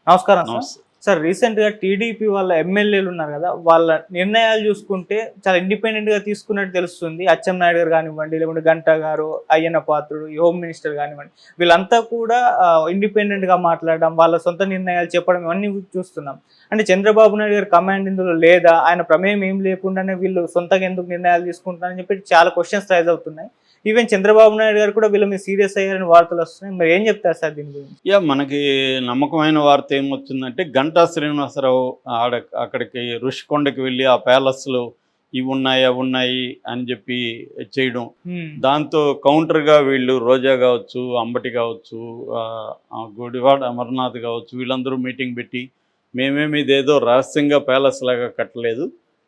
నమస్కారం సార్. నమస్తే. సార్ రీసెంట్‌గా టీడీపీ వాళ్ళ ఎమ్మెల్యేలు ఉన్నారు గదా! వాళ్ళ నిర్ణయాలు చూసుకుంటే చాలా ఇండిపెండెంట్‌గా తీసుకున్నట్టు తెలుస్తుంది. అచ్చెన్నాయుడు గారు గానివ్వండి, లేకుంటే గంటా గారు, అయ్యన్న పాత్రుడు, ఈ హోమ్ మినిస్టర్ గానివ్వండి, వీళ్ళంతా కూడా ఇండిపెండెంట్‌గా మాట్లాడడం, వాళ్ళ సొంత నిర్ణయాలు చెప్పడం ఇవన్నీ చూస్తున్నాం. అంటే చంద్రబాబు నాయుడు గారి కమాండ్ ఇందులో లేదా? ఆయన ప్రమేయం ఏం లేకుండానే వీళ్ళు సొంతంగా ఎందుకు నిర్ణయాలు తీసుకుంటున్నారని చెప్పి చాలా క్వెషన్స్ రైజ్ అవుతున్నాయి. ఈవెన్ చంద్రబాబు నాయుడు గారు కూడా వీళ్ళ మీద సీరియస్ అయ్యారని వార్తలొస్తున్నాయి. మరి ఏం చెప్తారు సార్ దీని గురించి? మనకి నమ్మకమైన వార్త ఏమొచ్చిందంటే, గంటా శ్రీనివాసరావు అక్కడికి ఋషికొండకి వెళ్ళి ఆ ప్యాలెస్‌లో ఇవున్నాయి, అవున్నాయి అని చెప్పి చేయడం. దాంతో కౌంటర్‌గా వీళ్ళు రోజా కావచ్చు, అంబటి కావచ్చు, గుడివాడ అమర్నాథ్ కావచ్చు, వీళ్ళందరూ మీటింగ్ పెట్టి మేమేమి ఇదేదో రహస్యంగా ప్యాలెస్ లాగా కట్టలేదు.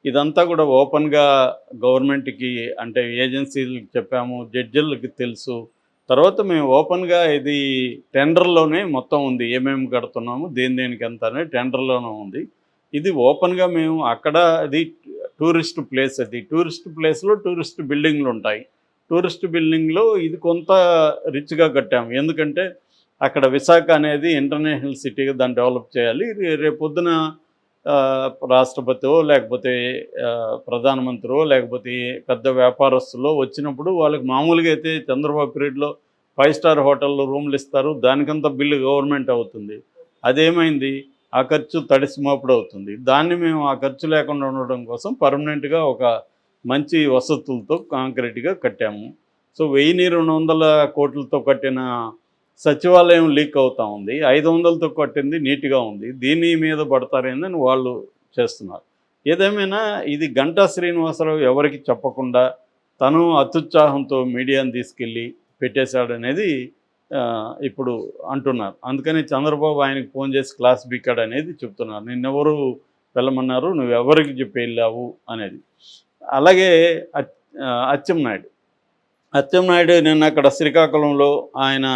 ఇదంతా కూడా ఓపెన్‌గా గవర్నమెంట్‌కి అంటే ఏజెన్సీలకి చెప్పాము, జడ్జిలకి తెలుసు. తర్వాత మేము ఓపెన్‌గా ఇది టెండర్‌లోనే మొత్తం ఉంది. ఏమేమి కడుతున్నాము, దేనికి ఎంత అనేది టెండర్‌లోనే ఉంది. ఇది ఓపెన్‌గా మేము అక్కడ అది టూరిస్ట్ ప్లేస్ అది. టూరిస్ట్ ప్లేస్‌లో టూరిస్ట్ బిల్డింగ్‌లు ఉంటాయి. టూరిస్ట్ బిల్డింగ్‌లో ఇది కొంత రిచ్‌గా కట్టాము. ఎందుకంటే అక్కడ విశాఖ అనేది ఇంటర్నేషనల్ సిటీగా దాన్ని డెవలప్ చేయాలి. రేపొద్దున రాష్ట్రపతో లేకపోతే ప్రధానమంత్రో లేకపోతే పెద్ద వ్యాపారస్తులో వచ్చినప్పుడు వాళ్ళకి మామూలుగా అయితే చంద్రబాబు పీరియడ్లో 5 స్టార్ హోటల్లో రూమ్లు ఇస్తారు. దానికంతా బిల్లు గవర్నమెంట్ అవుతుంది. అదేమైంది, ఆ ఖర్చు తడిసిమోపుడు అవుతుంది. దాన్ని మేము ఆ ఖర్చు లేకుండా ఉండడం కోసం పర్మనెంట్గా ఒక మంచి వసతులతో కాంక్రీట్గా కట్టాము. సో 1200 కోట్లతో కట్టిన సచివాలయం లీక్ అవుతూ ఉంది. 500తో కట్టింది నీట్గా ఉంది. దీని మీద పడతారేందని వాళ్ళు చేస్తున్నారు. ఏదేమైనా ఇది గంటా శ్రీనివాసరావు ఎవరికి చెప్పకుండా తను అత్యుత్సాహంతో మీడియాని తీసుకెళ్ళి పెట్టేశాడనేది ఇప్పుడు అంటున్నారు. అందుకని చంద్రబాబు ఆయనకు ఫోన్ చేసి క్లాస్ బీకాడు అనేది చెప్తున్నారు. నిన్నెవరు వెళ్ళమన్నారు, నువ్వెవరికి చెప్పి వెళ్ళావు అనేది. అలాగే అచ్చెన్నాయుడు నిన్న అక్కడ శ్రీకాకుళంలో ఆయన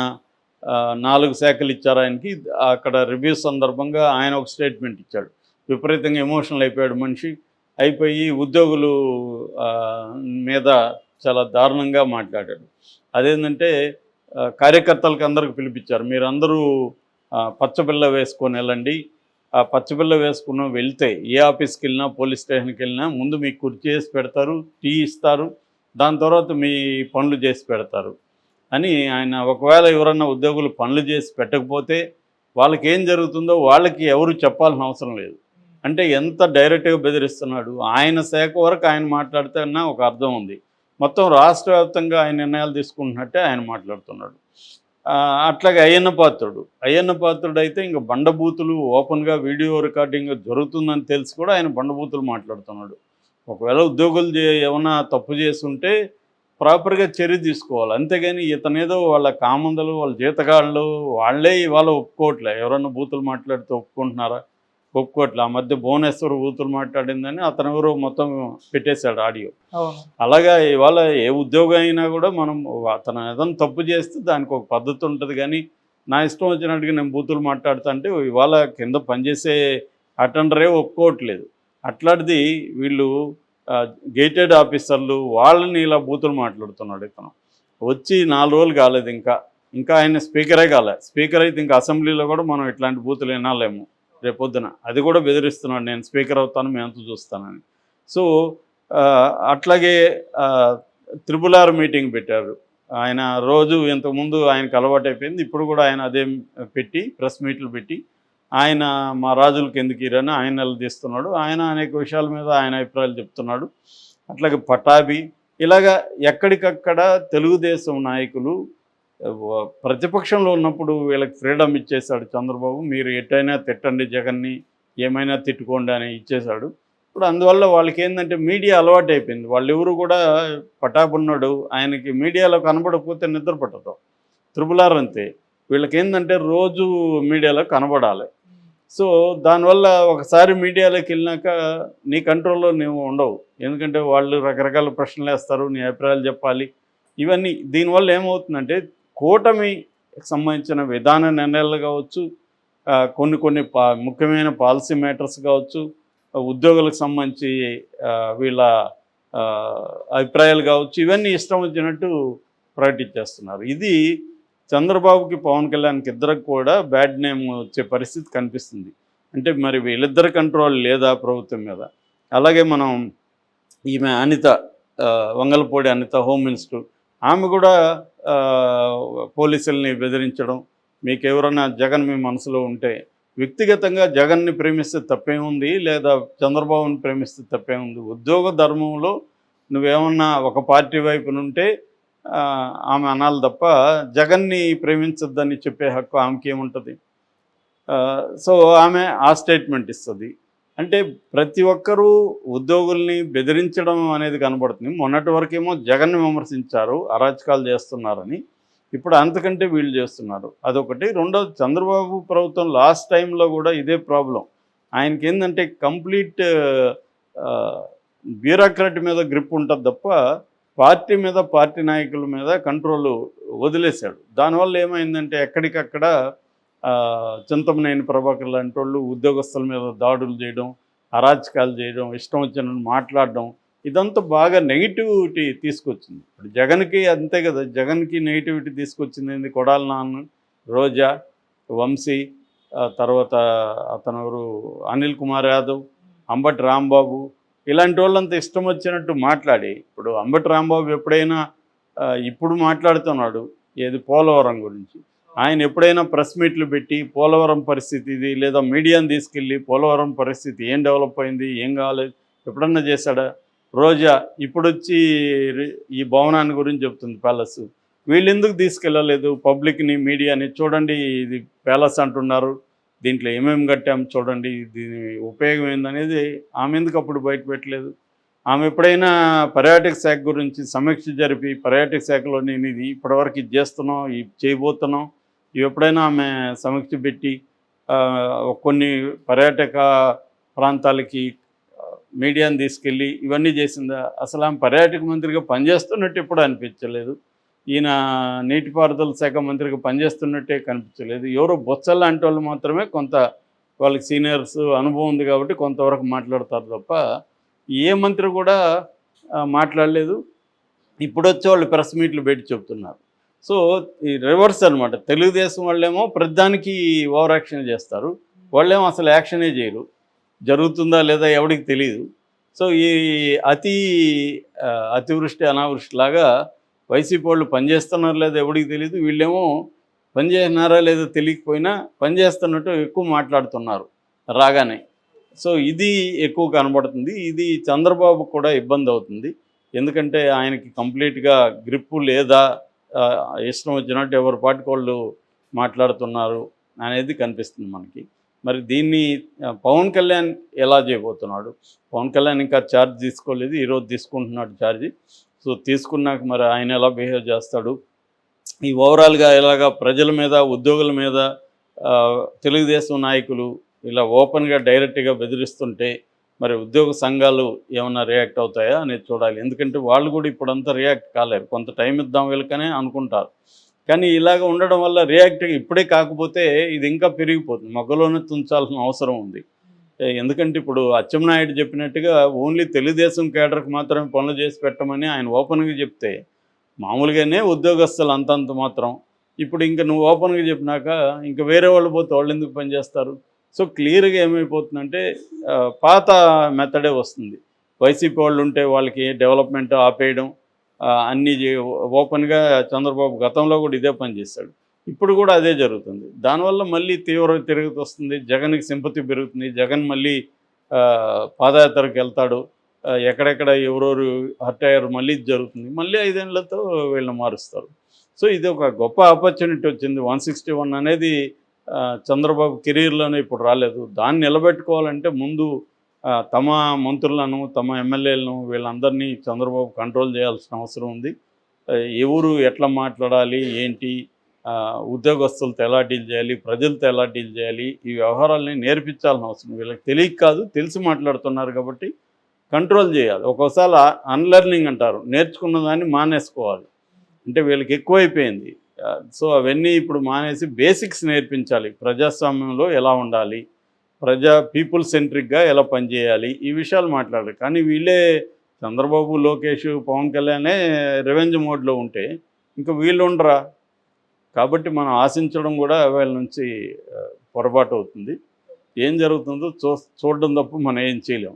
4 శాఖలు ఇచ్చారు ఆయనకి. అక్కడ రివ్యూ సందర్భంగా ఆయన ఒక స్టేట్మెంట్ ఇచ్చాడు. విపరీతంగా ఎమోషనల్ అయిపోయాడు మనిషి. అయిపోయి ఉద్యోగులు మీద చాలా దారుణంగా మాట్లాడాడు. అదేంటంటే కార్యకర్తలకు అందరికి పిలిపించారు. మీరందరూ పచ్చబిల్ల వేసుకొని వెళ్ళండి. ఆ పచ్చబిల్ల వేసుకుని వెళ్తే ఏ ఆఫీస్కి వెళ్ళినా పోలీస్ స్టేషన్కి వెళ్ళినా ముందు మీకు కుర్చీ చేసి పెడతారు, టీ ఇస్తారు, దాని తర్వాత మీ పనులు చేసి పెడతారు అని ఆయన. ఒకవేళ ఎవరన్నా ఉద్యోగులు పనులు చేసి పెట్టకపోతే వాళ్ళకి ఏం జరుగుతుందో వాళ్ళకి ఎవరు చెప్పాల్సిన అవసరం లేదు. అంటే ఎంత డైరెక్ట్గా బెదిరిస్తున్నాడు. ఆయన శాఖ వరకు ఆయన మాట్లాడితే అన్న ఒక అర్థం ఉంది. మొత్తం రాష్ట్ర వ్యాప్తంగా ఆయన నిర్ణయాలు తీసుకుంటున్నట్టే ఆయన మాట్లాడుతున్నాడు. అట్లాగే అయ్యన్న పాత్రుడు అయితే ఇంకా బండబూతులు ఓపెన్గా వీడియో రికార్డింగ్ జరుగుతుందని తెలిసి కూడా ఆయన బండబూతులు మాట్లాడుతున్నాడు. ఒకవేళ ఉద్యోగులు ఏమైనా తప్పు చేస్తుంటే ప్రాపర్గా చర్య తీసుకోవాలి. అంతేగాని ఇతనేదో వాళ్ళ కామందలు, వాళ్ళ జీతగాళ్ళు వాళ్ళే ఇవాళ ఒప్పుకోవట్లే. ఎవరన్నా బూతులు మాట్లాడితే ఒప్పుకుంటున్నారా? ఒప్పుకోవట్లే. ఆ మధ్య భువనేశ్వర్ బూతులు మాట్లాడిందని అతను ఎవరో మొత్తం పెట్టేశాడు ఆడియో. అలాగా ఇవాళ ఏ ఉద్యోగం అయినా కూడా మనం అతను ఏదైనా తప్పు చేస్తే దానికి ఒక పద్ధతి ఉంటుంది. కానీ నా ఇష్టం వచ్చినట్టుగా నేను బూతులు మాట్లాడుతా అంటే ఇవాళ కింద పనిచేసే అటెండరే ఒప్పుకోవట్లేదు. అట్లాంటిది వీళ్ళు గేటెడ్ ఆఫీసర్లు వాళ్ళని ఇలా బూతులు మాట్లాడుతున్నాడు. ఇతను వచ్చి 4 రోజులు కాలేదు. ఇంకా ఆయన స్పీకరే కాలే. స్పీకర్ అయితే ఇంకా అసెంబ్లీలో కూడా మనం ఇట్లాంటి బూతులు వినాలేము రేపొద్దున. అది కూడా బెదిరిస్తున్నాడు, నేను స్పీకర్ అవుతాను, మేము అంతా చూస్తానని. సో అట్లాగే RRR మీటింగ్ పెట్టారు ఆయన. రోజు ఇంతకుముందు ఆయనకు అలవాటు అయిపోయింది. ఇప్పుడు కూడా ఆయన అదే పెట్టి ప్రెస్ మీట్లు పెట్టి ఆయన మా రాజులకు ఎందుకు ఇరని ఆయన నిలదీస్తున్నాడు. ఆయన అనేక విషయాల మీద ఆయన అభిప్రాయాలు చెప్తున్నాడు. అట్లాగే పటాభి ఇలాగా ఎక్కడికక్కడ తెలుగుదేశం నాయకులు ప్రతిపక్షంలో ఉన్నప్పుడు వీళ్ళకి ఫ్రీడమ్ ఇచ్చేశాడు చంద్రబాబు. మీరు ఎటైనా తిట్టండి, జగన్ని ఏమైనా తిట్టుకోండి అని ఇచ్చేశాడు. ఇప్పుడు అందువల్ల వాళ్ళకి ఏంటంటే మీడియా అలవాటు అయిపోయింది. వాళ్ళు ఎవరు కూడా పటాబున్నాడు ఆయనకి మీడియాలో కనబడకపోతే నిద్ర పట్టదు. RRR అంతే. వీళ్ళకి ఏంటంటే రోజు మీడియాలో కనబడాలి. సో దానివల్ల ఒకసారి మీడియాలోకి వెళ్ళినాక నీ కంట్రోల్లో నువ్వు ఉండవు. ఎందుకంటే వాళ్ళు రకరకాల ప్రశ్నలు వేస్తారు, నీ అభిప్రాయాలు చెప్పాలి. ఇవన్నీ దీనివల్ల ఏమవుతుందంటే కూటమికి సంబంధించిన విధాన నిర్ణయాలు కావచ్చు, కొన్ని ముఖ్యమైన పాలసీ మ్యాటర్స్ కావచ్చు, ఉద్యోగులకు సంబంధించి వీళ్ళ అభిప్రాయాలు కావచ్చు, ఇవన్నీ ఇష్టం వచ్చినట్టు ప్రకటించేస్తున్నారు. ఇది చంద్రబాబుకి పవన్ కళ్యాణ్కి ఇద్దరికి కూడా బ్యాడ్ నేమ్ వచ్చే పరిస్థితి కనిపిస్తుంది. అంటే మరి వీళ్ళిద్దరి కంట్రోల్ లేదా ప్రభుత్వం మీద. అలాగే మనం ఈమె అనిత, వంగలపూడి అనిత హోమ్ మినిస్టర్, ఆమె కూడా పోలీసుల్ని బెదిరించడం. మీకు ఎవరైనా జగన్ మీ మనసులో ఉంటే వ్యక్తిగతంగా జగన్ని ప్రేమిస్తే తప్పేముంది, లేదా చంద్రబాబుని ప్రేమిస్తే తప్పేముంది? ఉద్యోగ ధర్మంలో నువ్వేమన్నా ఒక పార్టీ వైపునుంటే ఆమె అనాలి తప్ప జగన్ని ప్రేమించొద్దని చెప్పే హక్కు ఆమెకి ఏముంటుంది? సో ఆమె ఆ స్టేట్మెంట్ ఇస్తుంది. అంటే ప్రతి ఒక్కరూ ఉద్యోగుల్ని బెదిరించడం అనేది కనబడుతుంది. మొన్నటి వరకేమో జగన్ని విమర్శించారు, అరాచకాలు చేస్తున్నారని. ఇప్పుడు అంతకంటే వీళ్ళు చేస్తున్నారు. అదొకటి. రెండోది, చంద్రబాబు ప్రభుత్వం లాస్ట్ టైంలో కూడా ఇదే ప్రాబ్లం. ఆయనకి ఏంటంటే కంప్లీట్ బ్యూరోక్రాట్ మీద గ్రిప్ ఉంటుంది తప్ప పార్టీ మీద, పార్టీ నాయకుల మీద కంట్రోల్ వదిలేశాడు. దానివల్ల ఏమైందంటే ఎక్కడికక్కడ చింతమనేని ప్రభాకర్ లాంటి వాళ్ళు ఉద్యోగస్తుల మీద దాడులు చేయడం, అరాచకాలు చేయడం, ఇష్టం వచ్చినట్టు మాట్లాడడం, ఇదంతా బాగా నెగిటివిటీ తీసుకొచ్చింది. ఇప్పుడు జగన్కి అంతే కదా, జగన్కి నెగిటివిటీ తీసుకొచ్చింది ఏంది? కొడాలి నాన్న, రోజా, వంశీ, తర్వాత అతనెవరు అనిల్ కుమార్ యాదవ్, అంబటి రాంబాబు, ఇలాంటి వాళ్ళంతా ఇష్టం వచ్చినట్టు మాట్లాడి, ఇప్పుడు అంబటి రాంబాబు ఎప్పుడైనా ఇప్పుడు మాట్లాడుతున్నాడు ఏది పోలవరం గురించి. ఆయన ఎప్పుడైనా ప్రెస్ మీట్లు పెట్టి పోలవరం పరిస్థితి ఇది, లేదా మీడియాని తీసుకెళ్ళి పోలవరం పరిస్థితి ఏం డెవలప్ అయింది, ఏం కాలేదు, ఎప్పుడన్నా చేశాడా? రోజా ఇప్పుడొచ్చి ఈ భవనాన్ని గురించి చెప్తుంది, ప్యాలెస్. వీళ్ళు ఎందుకు తీసుకెళ్ళలేదు పబ్లిక్ని, మీడియాని? చూడండి ఇది ప్యాలెస్ అంటున్నారు, దీంట్లో ఏమేమి కట్టాం చూడండి, దీని ఉపయోగం ఏందనేది ఆమె ఎందుకు అప్పుడు బయట పెట్టలేదు? ఆమె ఎప్పుడైనా పర్యాటక శాఖ గురించి సమీక్ష జరిపి, పర్యాటక శాఖలో నేను ఇది ఇప్పటివరకు ఇది చేస్తున్నాం, ఇది చేయబోతున్నాం, ఇవి ఎప్పుడైనా ఆమె సమీక్ష పెట్టి కొన్ని పర్యాటక ప్రాంతాలకి మీడియాని తీసుకెళ్ళి ఇవన్నీ చేసిందా? అసలు ఆమె పర్యాటక మంత్రిగా పనిచేస్తున్నట్టు ఎప్పుడు అనిపించలేదు. ఈయన నీటిపారుదల శాఖ మంత్రిగా పనిచేస్తున్నట్టే కనిపించలేదు. ఎవరో బొత్స లాంటి వాళ్ళు మాత్రమే కొంత, వాళ్ళకి సీనియర్స్ అనుభవం ఉంది కాబట్టి కొంతవరకు మాట్లాడతారు తప్ప ఏ మంత్రి కూడా మాట్లాడలేదు. ఇప్పుడు వచ్చే వాళ్ళు ప్రెస్ మీట్లు పెట్టి చెప్తున్నారు. సో ఈ రివర్స్ అనమాట. తెలుగుదేశం వాళ్ళేమో ప్రతిదానికి ఓవర్ యాక్షన్ చేస్తారు, వాళ్ళేమో అసలు యాక్షనే చేయరు. జరుగుతుందా లేదా ఎవరికి తెలియదు. సో ఈ అతివృష్టి అనావృష్టి లాగా వైసీపీ వాళ్ళు పనిచేస్తున్నారు లేదా ఎవరికి తెలియదు, వీళ్ళేమో పనిచేస్తున్నారా లేదో తెలియకపోయినా పనిచేస్తున్నట్టు ఎక్కువ మాట్లాడుతున్నారు రాగానే. సో ఇది ఎక్కువ కనబడుతుంది. ఇది చంద్రబాబు కూడా ఇబ్బంది అవుతుంది. ఎందుకంటే ఆయనకి కంప్లీట్గా గ్రిప్పు లేదా, ఇష్టం వచ్చినట్టు ఎవరి పాటికి వాళ్ళు మాట్లాడుతున్నారు అనేది కనిపిస్తుంది మనకి. మరి దీన్ని పవన్ కళ్యాణ్ ఎలా చేయబోతున్నాడు? పవన్ కళ్యాణ్ ఇంకా ఛార్జ్ తీసుకోలేదు, ఈరోజు తీసుకుంటున్నాడు ఛార్జీ. సో తీసుకున్నాక మరి ఆయన ఎలా బిహేవ్ చేస్తాడు, ఈ ఓవరాల్గా ఎలాగా ప్రజల మీద, ఉద్యోగుల మీద తెలుగుదేశం నాయకులు ఇలా ఓపెన్గా డైరెక్ట్గా బెదిరిస్తుంటే మరి ఉద్యోగ సంఘాలు ఏమన్నా రియాక్ట్ అవుతాయా అనేది చూడాలి. ఎందుకంటే వాళ్ళు కూడా ఇప్పుడంతా రియాక్ట్ కాలేరు, కొంత టైం ఇద్దాం వీళ్ళకనే అనుకుంటారు. కానీ ఇలాగ ఉండడం వల్ల రియాక్ట్ ఇప్పుడే కాకపోతే ఇది ఇంకా పెరిగిపోతుంది, మొగ్గలోనే తుంచాల్సిన అవసరం ఉంది. ఎందుకంటే ఇప్పుడు అచ్చెన్నాయుడు చెప్పినట్టుగా ఓన్లీ తెలుగుదేశం కేడర్కి మాత్రమే పనులు చేసి పెట్టమని ఆయన ఓపెన్గా చెప్తే మామూలుగానే ఉద్యోగస్తులు అంతంత మాత్రం. ఇప్పుడు ఇంకా నువ్వు ఓపెన్గా చెప్పినాక ఇంకా వేరే వాళ్ళు పోతే వాళ్ళు ఎందుకు పనిచేస్తారు? సో క్లియర్గా ఏమైపోతుందంటే పాత మెథడే వస్తుంది. వైసీపీ వాళ్ళు ఉంటే వాళ్ళకి డెవలప్మెంట్ ఆపేయడం, అన్నీ ఓపెన్గా చంద్రబాబు గతంలో కూడా ఇదే పని చేశాడు, ఇప్పుడు కూడా అదే జరుగుతుంది. దానివల్ల మళ్ళీ తీవ్ర తిరుగుతూ వస్తుంది, జగన్కి సింపతి పెరుగుతుంది, జగన్ మళ్ళీ పాదయాత్రకు వెళ్తాడు, ఎక్కడెక్కడ ఎవరెవరు హర్ట్ అయ్యారు మళ్ళీ ఇది జరుగుతుంది, మళ్ళీ 5 ఏళ్లతో వీళ్ళని మారుస్తారు. సో ఇది ఒక గొప్ప ఆపర్చునిటీ వచ్చింది. 161 అనేది చంద్రబాబు కెరీర్లోనే ఇప్పుడు రాలేదు. దాన్ని నిలబెట్టుకోవాలంటే ముందు తమ మంత్రులను, తమ ఎమ్మెల్యేలను, వీళ్ళందరినీ చంద్రబాబు కంట్రోల్ చేయాల్సిన అవసరం ఉంది. ఎవరు ఎట్లా మాట్లాడాలి, ఏంటి, ఉద్యోగస్తులతో ఎలా డీల్ చేయాలి, ప్రజలతో ఎలా డీల్ చేయాలి, ఈ వ్యవహారాలని నేర్పించాల్సిన అవసరం. వీళ్ళకి తెలియక కాదు, తెలిసి మాట్లాడుతున్నారు కాబట్టి కంట్రోల్ చేయాలి. ఒక్కోసారి అన్లెర్నింగ్ అంటారు, నేర్చుకున్న దాన్ని మానేసుకోవాలి. అంటే వీళ్ళకి ఎక్కువైపోయింది. సో అవన్నీ ఇప్పుడు మానేసి బేసిక్స్ నేర్పించాలి. ప్రజాస్వామ్యంలో ఎలా ఉండాలి, పీపుల్ సెంట్రిక్గా ఎలా పనిచేయాలి, ఈ విషయాలు మాట్లాడాలి. కానీ వీళ్ళే చంద్రబాబు, లోకేష్, పవన్ కళ్యాణే రివెంజ్ మోడ్లో ఉంటే ఇంకా వీళ్ళు ఉండరా? కాబట్టి మనం ఆశించడం కూడా వీళ్ళ నుంచి పొరపాటు అవుతుంది. ఏం జరుగుతుందో చూడడం తప్ప మనం ఏం చేయలేం.